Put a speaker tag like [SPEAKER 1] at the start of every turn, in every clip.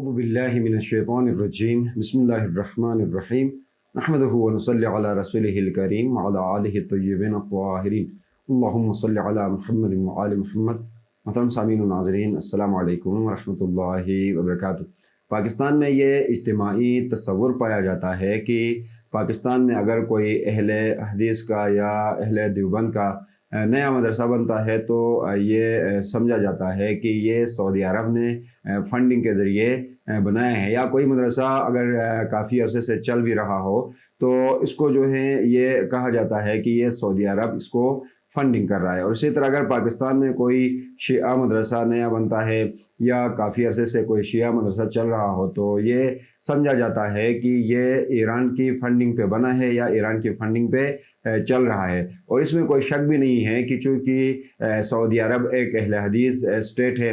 [SPEAKER 1] أعوذ بالله من الشيطان الرجيم بسم الله الرحمن الرحيم نحمده ونصلي على رسوله الكريم وعلى آله الطيبين الطاهرين اللهم صل على محمد وآل محمد. محترم سامعین و ناظرین، السلام علیکم ورحمۃ اللہ وبرکاتہ. پاکستان میں یہ اجتماعی تصور پایا جاتا ہے کہ پاکستان میں اگر کوئی اہل حدیث کا یا اہل دیوبند کا نیا مدرسہ بنتا ہے تو یہ سمجھا جاتا ہے کہ یہ سعودی عرب نے فنڈنگ کے ذریعے بنایا ہے، یا کوئی مدرسہ اگر کافی عرصے سے چل بھی رہا ہو تو اس کو جو ہے یہ کہا جاتا ہے کہ یہ سعودی عرب اس کو فنڈنگ کر رہا ہے. اور اسی طرح اگر پاکستان میں کوئی شیعہ مدرسہ نیا بنتا ہے یا کافی عرصے سے کوئی شیعہ مدرسہ چل رہا ہو تو یہ سمجھا جاتا ہے کہ یہ ایران کی فنڈنگ پہ بنا ہے یا ایران کی فنڈنگ پہ چل رہا ہے. اور اس میں کوئی شک بھی نہیں ہے کہ چونکہ سعودی عرب ایک اہل حدیث اسٹیٹ ہے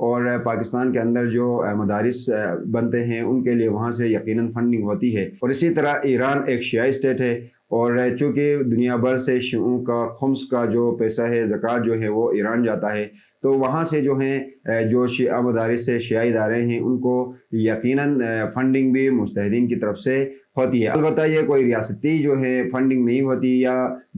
[SPEAKER 1] اور پاکستان کے اندر جو مدارس بنتے ہیں ان کے لیے وہاں سے یقیناً فنڈنگ ہوتی ہے. اور اسی طرح ایران ایک شیعہ اسٹیٹ ہے اور چونکہ دنیا بھر سے شیعوں کا خمس کا جو پیسہ ہے، زکوٰۃ جو ہے وہ ایران جاتا ہے، تو وہاں سے جو ہیں جو شیعہ مدارس سے شیعہ ادارے ہیں ان کو یقیناً فنڈنگ بھی مجتہدین کی طرف سے ہوتی ہے. البتہ یہ کوئی ریاستی جو ہے فنڈنگ نہیں ہوتی یا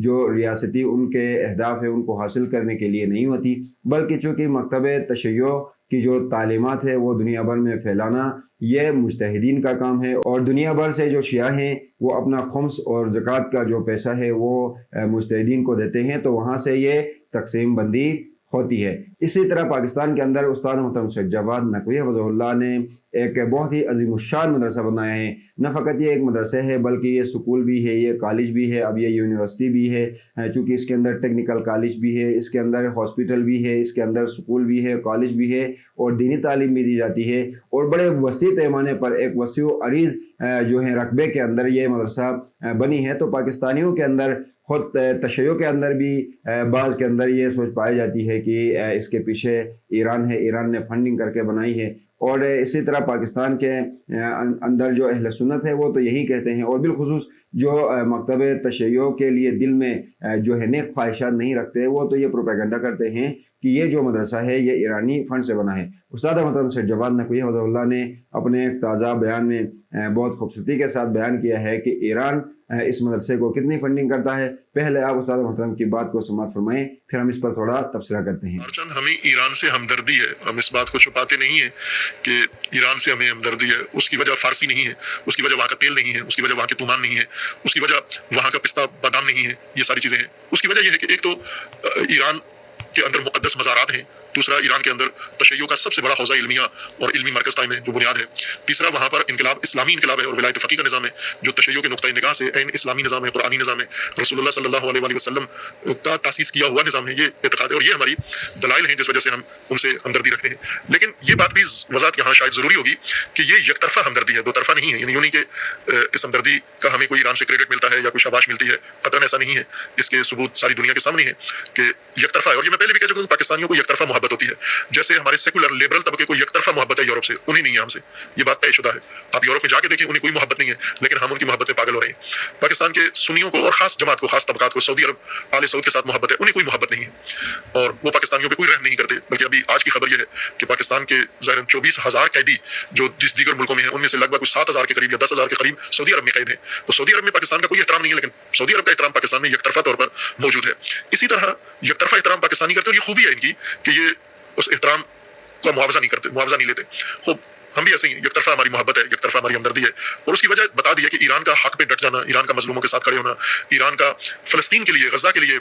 [SPEAKER 1] جو ریاستی ان کے اہداف ہے ان کو حاصل کرنے کے لیے نہیں ہوتی، بلکہ چونکہ مکتب تشیع کی جو تعلیمات ہے وہ دنیا بھر میں پھیلانا یہ مجتہدین کا کام ہے. اور دنیا بھر سے جو شیعہ ہیں وہ اپنا خمس اور زکوٰۃ کا جو پیسہ ہے وہ مجتہدین کو دیتے ہیں، تو وہاں سے یہ تقسیم بندی ہوتی ہے. اسی طرح پاکستان کے اندر استاد محترم شیخ جواد نقوی حفظہ اللہ نے ایک بہت ہی عظیم الشان مدرسہ بنایا ہے. نہ فقط یہ ایک مدرسہ ہے بلکہ یہ سکول بھی ہے، یہ کالج بھی ہے، اب یہ یونیورسٹی بھی ہے، چونکہ اس کے اندر ٹیکنیکل کالج بھی ہے، اس کے اندر ہاسپٹل بھی ہے، اس کے اندر سکول بھی ہے، کالج بھی ہے اور دینی تعلیم بھی دی جاتی ہے. اور بڑے وسیع پیمانے پر ایک وسیع و عریض جو ہے رقبے کے اندر یہ مدرسہ بنی ہے. تو پاکستانیوں کے اندر خود تشیع کے اندر بھی بعض کے اندر یہ سوچ پائی جاتی ہے کہ اس کے پیچھے ایران ہے، ایران نے فنڈنگ کر کے بنائی ہے. اور اسی طرح پاکستان کے اندر جو اہل سنت ہے وہ تو یہی کہتے ہیں، اور بالخصوص جو مکتب تشیع کے لیے دل میں جو ہے نیک خواہشات نہیں رکھتے وہ تو یہ پروپیگنڈا کرتے ہیں کہ یہ جو مدرسہ ہے یہ ایرانی فنڈ سے بنا ہے. استاد محترم شیخ جواد نقوی حفظہ اللہ نے اپنے ایک تازہ بیان میں بہت خوبصورتی کے ساتھ بیان کیا ہے کہ ایران اس مدرسے کو کتنی فنڈنگ کرتا ہے. پہلے آپ استاد محترم کی بات کو سماعت فرمائیں، پھر ہم اس پر تھوڑا تبصرہ کرتے ہیں.
[SPEAKER 2] چند ہمیں ایران سے ہمدردی ہے، ہم اس بات کو چھپاتے نہیں ہیں کہ ایران سے ہمیں ہمدردی ہے. اس کی وجہ فارسی نہیں ہے، اس کی وجہ وہاں کا تیل نہیں ہے، اس کی وجہ وہاں کے تومان نہیں ہے، اس کی وجہ وہاں کا پستہ بادام نہیں ہے. یہ ساری چیزیں ہیں. اس کی وجہ یہ ہے کہ ایک تو ایران کے اندر مقدس مزارات ہیں، دوسرا ایران کے اندر تشیع کا سب سے بڑا حوزہ علمیہ اور علمی مرکز قائم ہے جو بنیاد ہے، تیسرا وہاں پر انقلاب اسلامی انقلاب ہے اور ولایت فقیہ کا نظام ہے جو تشیع کے نقطۂ نگاہ سے عین اسلامی نظام ہے، قرآنی نظام ہے، رسول اللہ صلی اللہ علیہ وآلہ وسلم کا تاسیس کیا ہوا نظام ہے. یہ اعتقاد ہے اور یہ ہماری دلائل ہیں جس وجہ سے ہم ان سے ہمدردی رکھتے ہیں. لیکن یہ بات بھی وضاحت یہاں شاید ضروری ہوگی کہ یہ یک طرفہ ہمدردی ہے، دو طرفہ نہیں ہے. یعنی یوں نہیں کہ اس ہمدردی کا ہمیں کوئی ایران سے کریڈٹ ملتا ہے یا کوئی شاباش ملتی ہے، قطعاً ایسا نہیں ہے. اس کے ثبوت ساری دنیا کے سامنے ہیں کہ یک طرفہ ہے. اور یہ میں پہلے بھی کہہ چکا ہوں، پاکستانیوں کو یک طرفہ محبت ہوتی ہے جیسے ہمارے سیکولر لیبرل طبقے کو یک طرفہ محبت ہے یورپ سے، انہیں نہیں ہے ہم سے. یہ بات طے شدہ ہے. آپ یورپ میں جا کے دیکھیں، انہیں کوئی محبت نہیں ہے، لیکن ہم ان کی محبت میں پاگل ہو رہے ہیں. پاکستان کے سنیوں کو اور خاص جماعت کو، خاص طبقات کو سعودی عرب آل سعود کے ساتھ محبت ہے، انہیں کوئی محبت نہیں ہے اور وہ پاکستانیوں پہ کوئی رحم نہیں کرتے. بلکہ ابھی آج کی خبر یہ ہے کہ پاکستان کے ظاہراً 24,000 قیدی جو جس دیگر ملکوں میں ہیں ان میں سے لگ بھگ 7,000 کے قریب یا 10,000 کے قریب سعودی عرب میں قید ہیں. تو سعودی عرب میں پاکستان کا کوئی احترام نہیں ہے، لیکن سعودی عرب کا احترام پاکستان میں یک طرفہ طور پر موجود ہے. اسی طرح یک طرفہ احترام پاکستانی کرتے ہیں اور یہ خوبی ہے ان کی کہ یہ اس احترام کا معاوضہ نہیں کرتے، معاوضہ نہیں لیتے. خوب ہم بھی ایسے ہی ہیں، یک طرفہ ہماری محبت ہے، یک طرفہ ہماری ہمدردی ہے. اور اس کی وجہ بتا دی ہے کہ ایران کا حق پہ ڈٹ جانا، ایران کا مظلوموں کے ساتھ کھڑے ہونا، ایران کا فلسطین کے لیے، غزہ کے لیے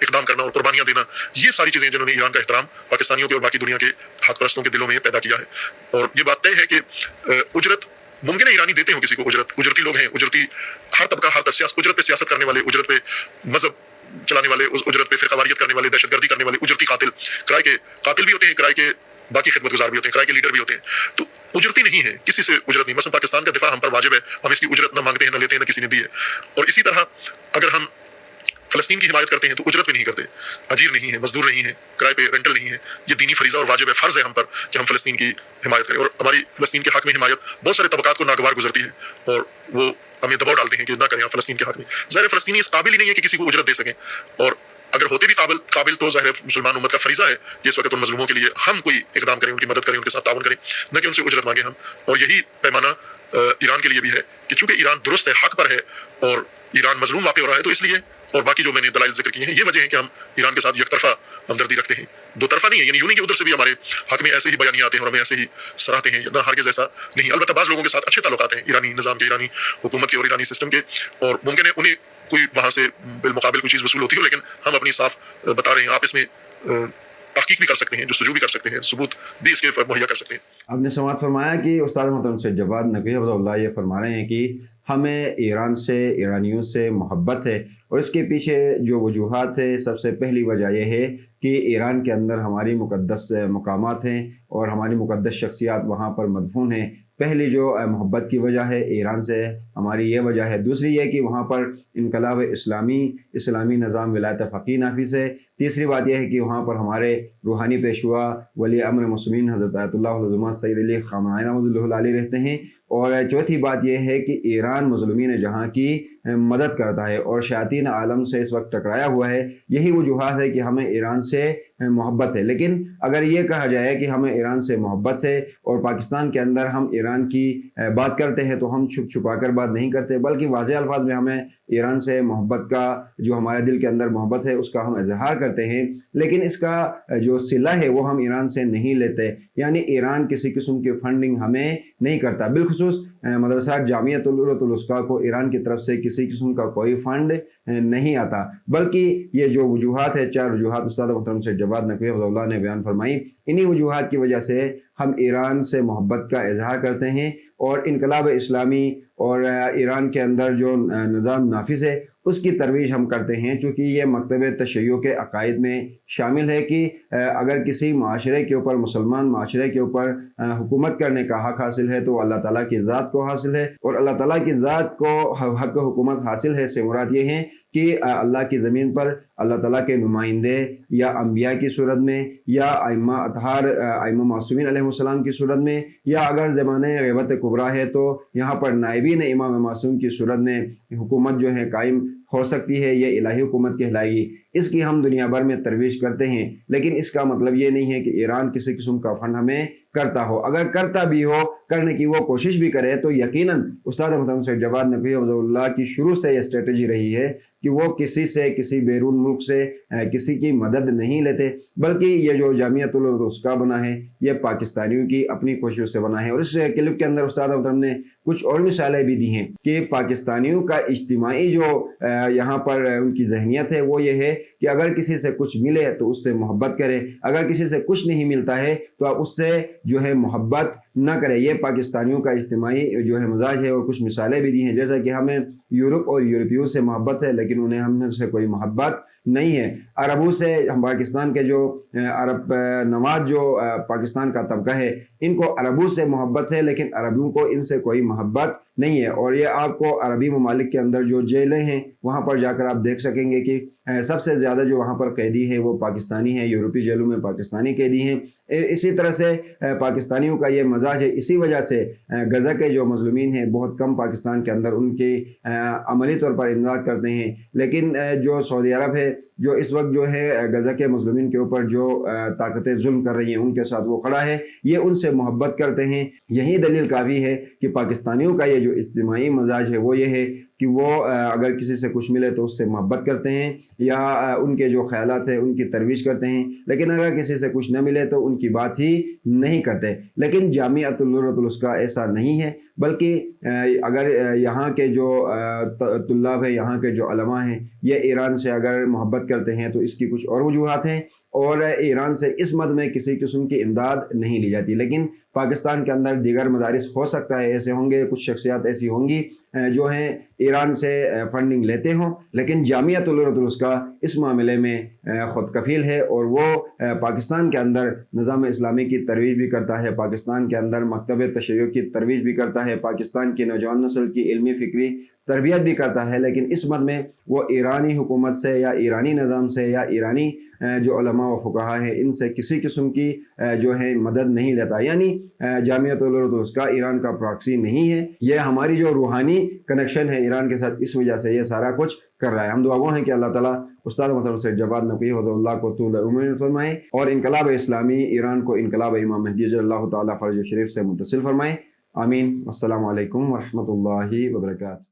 [SPEAKER 2] اقدام کرنا اور قربانیاں دینا، یہ ساری چیزیں جنہوں نے ایران کا احترام پاکستانیوں کے اور باقی دنیا کے حق پرستوں کے دلوں میں پیدا کیا ہے. اور یہ بات طے ہے کہ اجرت ممکن ہے ایرانی دیتے ہوں کسی کو، اجرتی لوگ ہیں، اجرتی ہر طبقہ، ہر اجرت پہ سیاست کرنے والے، اجرت پہ مذہب چلانے والے، اجرت پہ فرقہ واریت کرنے والے، دہشت گردی کرنے والے، اجرتی قاتل، کرائے کے قاتل بھی ہوتے ہیں، کرائے کے باقی خدمت گزار بھی ہوتے ہیں، کرائے کے لیڈر بھی ہوتے ہیں. تو اجرتی نہیں ہے، کسی سے اجرت نہیں. مثلا پاکستان کا دفاع ہم پر واجب ہے، ہم اس کی اجرت نہ مانگتے ہیں، نہ لیتے ہیں، نہ کسی نے دی ہے. اور اسی طرح اگر ہم فلسطین کی حمایت کرتے ہیں تو اجرت پہ نہیں کرتے، اجیر نہیں ہے، مزدور نہیں ہے، کرائے پہ رینٹل نہیں ہے. یہ دینی فریضہ اور واجب ہے، فرض ہے ہم پر کہ ہم فلسطین کی حمایت کریں. اور ہماری فلسطین کے حق میں حمایت بہت سارے طبقات کو ناگوار گزرتی ہے اور وہ ہمیں دباؤ ڈالتے ہیں کہ نہ کریں آپ فلسطین کے حق میں. ظاہر فلسطینی اس قابل ہی نہیں ہے کہ کسی کو اجرت دے سکیں. اور اگر ہوتے بھی قابل تو ظاہر مسلمان امت کا فریضہ ہے کہ اس وقت ان مظلوموں کے لیے ہم کوئی اقدام کریں، ان کی مدد کریں، ان کے ساتھ تعاون کریں، نہ کہ ان سے اجرت مانگیں ہم. اور یہی پیمانہ ایران کے لیے بھی ہے کہ چونکہ ایران درست ہے، حق پر ہے، اور ایران مظلوم واقع ہو رہا ہے، تو اس لیے اور باقی جو میں نے دلائل ذکر کیے ہیں یہ وجہ ہے کہ ہم ایران کے ساتھ یک طرفہ ہمدردی رکھتے ہیں. دو طرفہ نہیں ہے، یعنی یوں نہیں کہ ادھر سے بھی ہمارے حق میں ایسے ہی بیانیے آتے ہیں اور ہمیں ایسے ہی سراہتے ہیں، نہ ہرگز ایسا نہیں. البتہ بعض لوگوں کے ساتھ اچھے تعلقات ہیں ایرانی نظام کے، ایرانی حکومت کے اور ایرانی سسٹم کے، اور ممکن ہے انہیں کوئی وہاں سے بالمقابل کوئی چیز وصول ہوتی ہو، لیکن ہم اپنی صاف بتا رہے ہیں. آپ اس میں تحقیق بھی کر سکتے ہیں، جستجو بھی کر سکتے ہیں، ثبوت بھی اس کے مہیا کر سکتے ہیں.
[SPEAKER 1] آپ نے سماعت فرمایا کہ استاد محترم سید جواد نقوی حفظہ اللہ یہ فرما رہے ہیں کہ ہمیں ایران سے، ایرانیوں سے محبت ہے، اور اس کے پیچھے جو وجوہات ہے، سب سے پہلی وجہ یہ ہے کہ ایران کے اندر ہماری مقدس مقامات ہیں اور ہماری مقدس شخصیات وہاں پر مدفون ہیں. پہلی جو محبت کی وجہ ہے ایران سے ہماری یہ وجہ ہے. دوسری یہ کہ وہاں پر انقلاب اسلامی نظام ولایت فقیہ نافذ ہے. تیسری بات یہ ہے کہ وہاں پر ہمارے روحانی پیشوا ولی امر مسلمین حضرت آیت اللہ العظمہ سید علی خامنہ رحمۃ اللہ علیہ رہتے ہیں. اور چوتھی بات یہ ہے کہ ایران مظلومین جہاں کی مدد کرتا ہے اور شیاطین عالم سے اس وقت ٹکرایا ہوا ہے. یہی وجوہات ہے کہ ہمیں ایران سے محبت ہے. لیکن اگر یہ کہا جائے کہ ہمیں ایران سے محبت ہے اور پاکستان کے اندر ہم ایران کی بات کرتے ہیں تو ہم چھپ چھپا کر بات نہیں کرتے، بلکہ واضح الفاظ میں ہمیں ایران سے محبت کا جو ہمارے دل کے اندر محبت ہے اس کا ہم اظہار کرتے ہیں. لیکن اس کا جو صلہ ہے وہ ہم ایران سے نہیں لیتے، یعنی ایران کسی قسم کی فنڈنگ ہمیں نہیں کرتا. بالخصوص مدرسہ جامعۃ العروۃ الوثقیٰ کو ایران کی طرف سے کسی قسم کا کوئی فنڈ نہیں آتا. بلکہ یہ جو وجوہات ہے، 4 وجوہات استاد محترم سید جواد نقوی حفظہ اللہ نے بیان فرمائی، انہی وجوہات کی وجہ سے ہم ایران سے محبت کا اظہار کرتے ہیں. اور انقلاب اسلامی اور ایران کے اندر جو نظام نافذ ہے اس کی ترویج ہم کرتے ہیں، چونکہ یہ مکتب تشیع کے عقائد میں شامل ہے کہ اگر کسی معاشرے کے اوپر، مسلمان معاشرے کے اوپر حکومت کرنے کا حق حاصل ہے تو اللہ تعالیٰ کی ذات کو حاصل ہے، اور اللہ تعالیٰ کی ذات کو حق حکومت حاصل ہے سے مراد یہ ہے کہ اللہ کی زمین پر اللہ تعالیٰ کے نمائندے یا انبیاء کی صورت میں، یا ائمہ اطہار، ائمہ معصومین علیہ السلام کی صورت میں، یا اگر زمانہ غیبت کبریٰ ہے تو یہاں پر نائبین امام معصوم کی صورت میں حکومت جو ہے قائم ہو سکتی ہے. یہ الہی حکومت کہلائے گی. اس کی ہم دنیا بھر میں ترویج کرتے ہیں، لیکن اس کا مطلب یہ نہیں ہے کہ ایران کسی قسم کا فنڈ ہمیں کرتا ہو. اگر کرتا بھی ہو، کرنے کی وہ کوشش بھی کرے، تو یقیناً استاد محترم سید جواد نقوی حفظہ اللہ کی شروع سے یہ اسٹریٹجی رہی ہے کہ وہ کسی سے، کسی بیرون ملک سے کسی کی مدد نہیں لیتے، بلکہ یہ جو جامعۃ الوثقیٰ بنا ہے یہ پاکستانیوں کی اپنی کوششوں سے بنا ہے. اور اس کلپ کے اندر استاد محترم نے کچھ اور مثالیں بھی دی ہیں کہ پاکستانیوں کا اجتماعی جو یہاں پر ان کی ذہنیت ہے وہ یہ ہے کہ اگر کسی سے کچھ ملے تو اس سے محبت کرے، اگر کسی سے کچھ نہیں ملتا ہے تو آپ اس سے جو ہے محبت نہ کرے. یہ پاکستانیوں کا اجتماعی جو ہے مزاج ہے. اور کچھ مثالیں بھی دی ہیں، جیسا کہ ہمیں یورپ اور یورپیوں سے محبت ہے لیکن انہیں ہم سے کوئی محبت نہیں ہے. عربوں سے، ہم پاکستان کے جو عرب نواز جو پاکستان کا طبقہ ہے ان کو عربوں سے محبت ہے لیکن عربیوں کو ان سے کوئی محبت نہیں ہے. اور یہ آپ کو عربی ممالک کے اندر جو جیلیں ہیں وہاں پر جا کر آپ دیکھ سکیں گے کہ سب سے زیادہ جو وہاں پر قیدی ہے وہ پاکستانی ہیں. یورپی جیلوں میں پاکستانی قیدی ہیں. اسی طرح سے پاکستانیوں کا یہ مزاج ہے. اسی وجہ سے غزہ کے جو مظلومین ہیں بہت کم پاکستان کے اندر ان کی عملی طور پر امداد کرتے ہیں، لیکن جو سعودی عرب ہے جو اس وقت جو ہے غزہ کے مظلومین کے اوپر جو طاقتیں ظلم کر رہی ہیں ان کے ساتھ وہ کھڑا ہے، یہ ان سے محبت کرتے ہیں. یہی دلیل کافی ہے کہ پاکستانیوں کا یہ جو اجتماعی مزاج ہے وہ یہ ہے کہ وہ اگر کسی سے کچھ ملے تو اس سے محبت کرتے ہیں یا ان کے جو خیالات ہیں ان کی ترویج کرتے ہیں، لیکن اگر کسی سے کچھ نہ ملے تو ان کی بات ہی نہیں کرتے. لیکن جامعۃ العروۃ الوثقیٰ ایسا نہیں ہے، بلکہ اگر یہاں کے جو طلاب ہیں، یہاں کے جو علماء ہیں، یہ ایران سے اگر محبت کرتے ہیں تو اس کی کچھ اور وجوہات ہیں، اور ایران سے اس مد میں کسی قسم کی امداد نہیں لی جاتی. لیکن پاکستان کے اندر دیگر مدارس ہو سکتا ہے ایسے ہوں گے، کچھ شخصیات ایسی ہوں گی جو ہیں ایران سے فنڈنگ لیتے ہوں، لیکن جامعۃ العروۃ الوثقیٰ اس معاملے میں خود کفیل ہے اور وہ پاکستان کے اندر نظام اسلامی کی ترویج بھی کرتا ہے، پاکستان کے اندر مکتب تشیع کی ترویج بھی کرتا ہے، پاکستان کی نوجوان نسل کی علمی فکری تربیت بھی کرتا ہے، لیکن اس مد میں وہ ایرانی حکومت سے یا ایرانی نظام سے یا ایرانی جو علماء و فقہا ہیں ان سے کسی قسم کی جو ہے مدد نہیں لیتا. یعنی جامعۃ الاردوس کا ایران کا پراکسی نہیں ہے، یہ ہماری جو روحانی کنیکشن ہے ایران کے ساتھ، اس وجہ سے یہ سارا کچھ کر رہا ہے. ہم دعا گو ہیں کہ اللہ تعالیٰ استاد محترم سید جواد نقوی حفظہ اللہ کو طول عمر فرمائے اور انقلاب اسلامی ایران کو انقلاب امام مہدی اجل اللہ تعالیٰ فرج شریف سے متصل فرمائے. آمین. السلام علیکم ورحمۃ اللہ وبرکاتہ.